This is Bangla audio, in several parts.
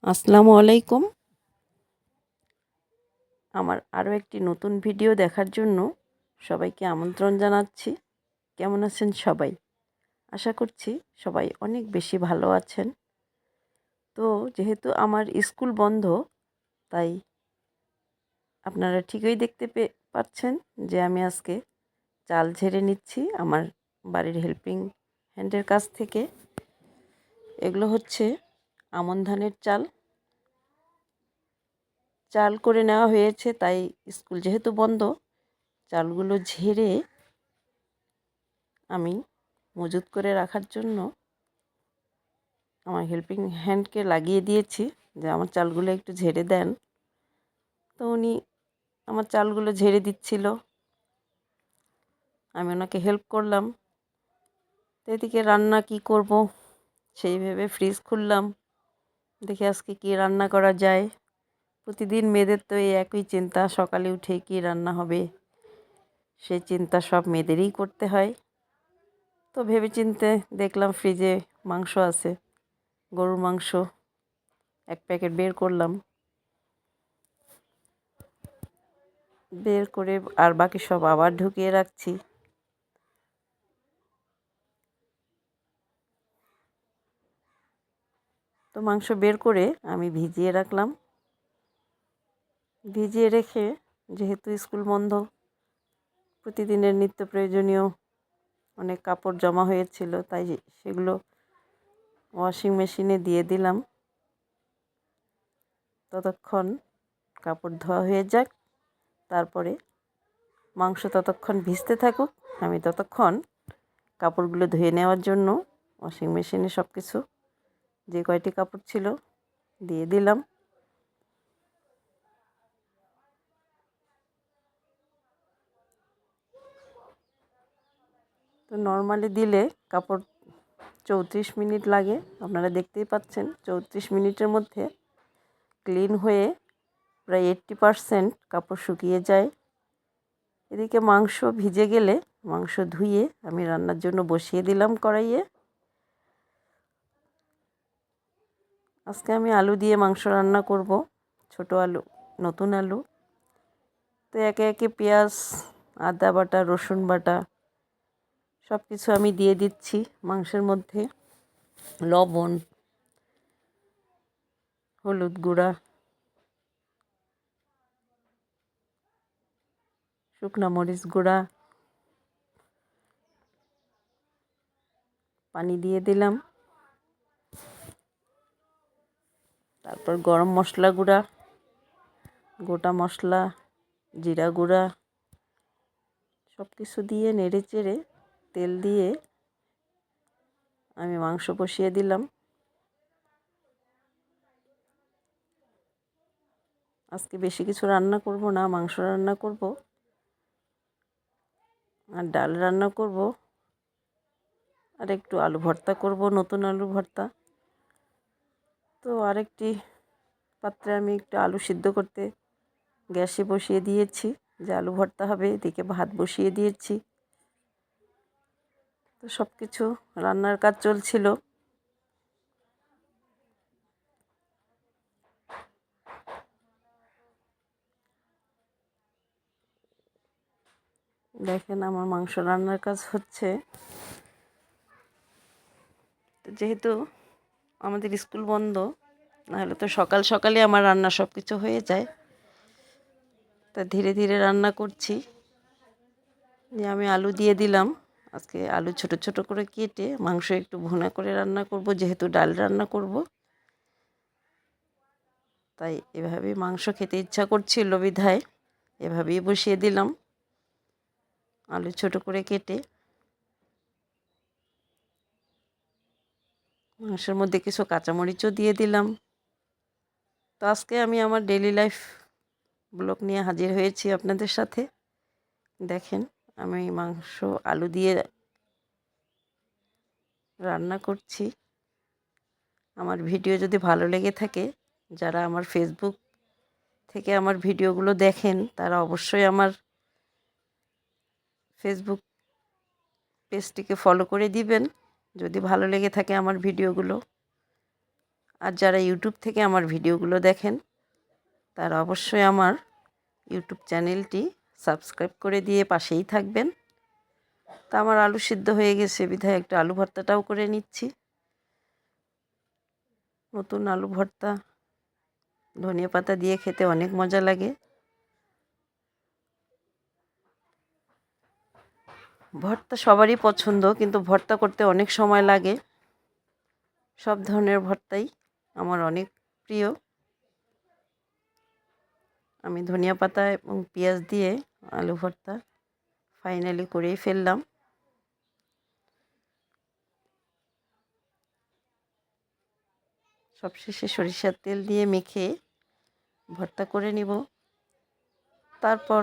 আসসালামু আলাইকুম। আমার আরও একটি নতুন ভিডিও দেখার জন্য সবাইকে আমন্ত্রণ জানাচ্ছি। কেমন আছেন সবাই? আশা করছি সবাই অনেক বেশি ভালো আছেন। তো যেহেতু আমার স্কুল বন্ধ, তাই আপনারা ঠিকই দেখতে পাচ্ছেন যে আমি আজকে চাল ঝেড়ে নিচ্ছি আমার বাড়ির হেল্পিং হ্যান্ডের কাছ থেকে। এগুলো হচ্ছে আমন ধানের চাল। চাল করে নেওয়া হয়েছে, তাই স্কুল যেহেতু বন্ধ, চালগুলো ঝেড়ে আমি মজুত করে রাখার জন্য আমার হেল্পিং হ্যান্ডকে লাগিয়ে দিয়েছি যে আমার চালগুলো একটু ঝেড়ে দেন। তো উনি আমার চালগুলো ঝেড়ে দিচ্ছিল, আমি ওনাকে হেল্প করলাম। তো এদিকে রান্না কি করব সেই ভেবে ফ্রিজ খুললাম, দেখি আজকে কি রান্না করা যায়। প্রতিদিন মেয়েদের তো এই একই চিন্তা, সকালে উঠে কি রান্না হবে সেই চিন্তা সব মেয়েদেরই করতে হয়। তো ভেবেচিন্তে দেখলাম ফ্রিজে মাংস আছে, গরুর মাংস 1 প্যাকেট বের করলাম। বের করে আর বাকি সব আবার ঢুকিয়ে রাখছি। তো মাংস বের করে আমি ভিজিয়ে রাখলাম। ভিজিয়ে রেখে, যেহেতু স্কুল বন্ধ, প্রতিদিনের নিত্য প্রয়োজনীয় অনেক কাপড় জমা হয়েছিল, তাই সেগুলো ওয়াশিং মেশিনে দিয়ে দিলাম। ততক্ষণ কাপড় ধোয়া হয়ে যাক, তারপরে মাংস ততক্ষণ ভিজতে থাকুক, আমি ততক্ষণ কাপড়গুলো ধুয়ে নেওয়ার জন্য ওয়াশিং মেশিনে সব কিছু যে কয়টি কাপড় ছিল দিয়ে দিলাম। তো নর্মালি দিলে কাপড় 34 মিনিট লাগে, আপনারা দেখতেই পাচ্ছেন 34 মিনিটের মধ্যে ক্লিন হয়ে প্রায় 80% কাপড় শুকিয়ে যায়। এদিকে মাংস ভিজে গেলে মাংস ধুয়ে আমি রান্নার জন্য বসিয়ে দিলাম কড়াইয়ে। আজকে আমি আলু দিয়ে মাংস রান্না করব, ছোট আলু, নতুন আলু। তো একে একে পেঁয়াজ, আদা বাটা, রসুন বাটা সব কিছু আমি দিয়ে দিচ্ছি মাংসের মধ্যে। লবণ, হলুদ গুঁড়া, শুকনো মরিচ গুঁড়া, পানি দিয়ে দিলাম। তারপর গরম মশলা গুঁড়া, গোটা মশলা, জিরা গুঁড়া সব কিছু দিয়ে নেড়ে চেড়ে তেল দিয়ে আমি মাংস বসিয়ে দিলাম। আজকে বেশি কিছু রান্না করব না, মাংস রান্না করব আর ডাল রান্না করব আর একটু আলু ভর্তা করব, নতুন আলু ভর্তা। তো আরেকটি পাত্রে আমি একটু আলু সিদ্ধ করতে গ্যাসে বসিয়ে দিয়েছি, যে আলু ভর্তা হবে। এদিকে ভাত বসিয়ে দিয়েছি। তো সব কিছু রান্নার কাজ চলছিল। দেখেন আমার মাংস রান্নার কাজ হচ্ছে। যেহেতু আমাদের স্কুল বন্ধ, নাহলে তো সকাল সকালে আমার রান্না সব কিছু হয়ে যায়। তা ধীরে ধীরে রান্না করছি। যে আমি আলু দিয়ে দিলাম। আজকে আলু ছোট ছোট করে কেটে মাংস একটু ভুনা করে রান্না করব, যেহেতু ডাল রান্না করব। তাই এভাবেই মাংস খেতে ইচ্ছা করছিল বিধায় এভাবেই বসিয়ে দিলাম আলু ছোট করে কেটে। মাংসের মধ্যে কিছু কাঁচামরিচও দিয়ে দিলাম। তো আজকে আমি আমার ডেইলি লাইফ ব্লগ নিয়ে হাজির হয়েছি আপনাদের সাথে। দেখেন আমি মাংস আলু দিয়ে রান্না করছি। আমার ভিডিও যদি ভালো লেগে থাকে, যারা আমার ফেসবুক থেকে আমার ভিডিওগুলো দেখেন, তারা অবশ্যই আমার ফেসবুক পেজটিকে ফলো করে দিবেন যদি ভালো লেগে থাকে আমার ভিডিওগুলো। আর যারা ইউটিউব থেকে আমার ভিডিওগুলো দেখেন তারা অবশ্যই আমার ইউটিউব চ্যানেলটি সাবস্ক্রাইব করে দিয়ে পাশেই থাকবেন। তা আমার আলু সিদ্ধ হয়ে গেছে বিধায় একটু আলু ভর্তাটাও করে নিচ্ছি। নতুন আলু ভর্তা ধনিয়া পাতা দিয়ে খেতে অনেক মজা লাগে। ভর্তা সবারই পছন্দ, কিন্তু ভর্তা করতে অনেক সময় লাগে। সব ধরনের ভর্তাই আমার অনেক প্রিয়। আমি ধনিয়া পাতা এবং পেঁয়াজ দিয়ে আলু ভর্তা ফাইনালি করেই ফেললাম। সবশেষে সরিষার তেল দিয়ে মেখে ভর্তা করে নিব। তারপর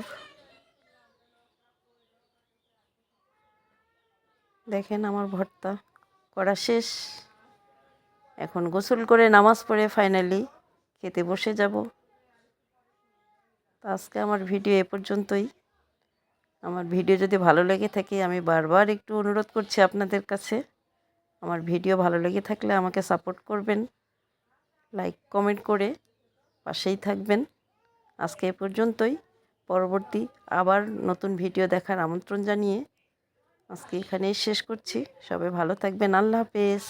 দেখেন আমার ভর্তা করা শেষ। এখন গোসল করে নামাজ পড়ে ফাইনালি খেতে বসে যাব। তো আজকে আমার ভিডিও এ পর্যন্তই। আমার ভিডিও যদি ভালো লেগে থাকে, আমি বারবার একটু অনুরোধ করছি আপনাদের কাছে, আমার ভিডিও ভালো লেগে থাকলে আমাকে সাপোর্ট করবেন, লাইক কমেন্ট করে পাশেই থাকবেন। আজকে এ পর্যন্তই। পরবর্তী আবার নতুন ভিডিও দেখার আমন্ত্রণ জানিয়ে আজকে এখানেই শেষ করছি। সবাই ভালো থাকবেন। আল্লাহ হাফেজ।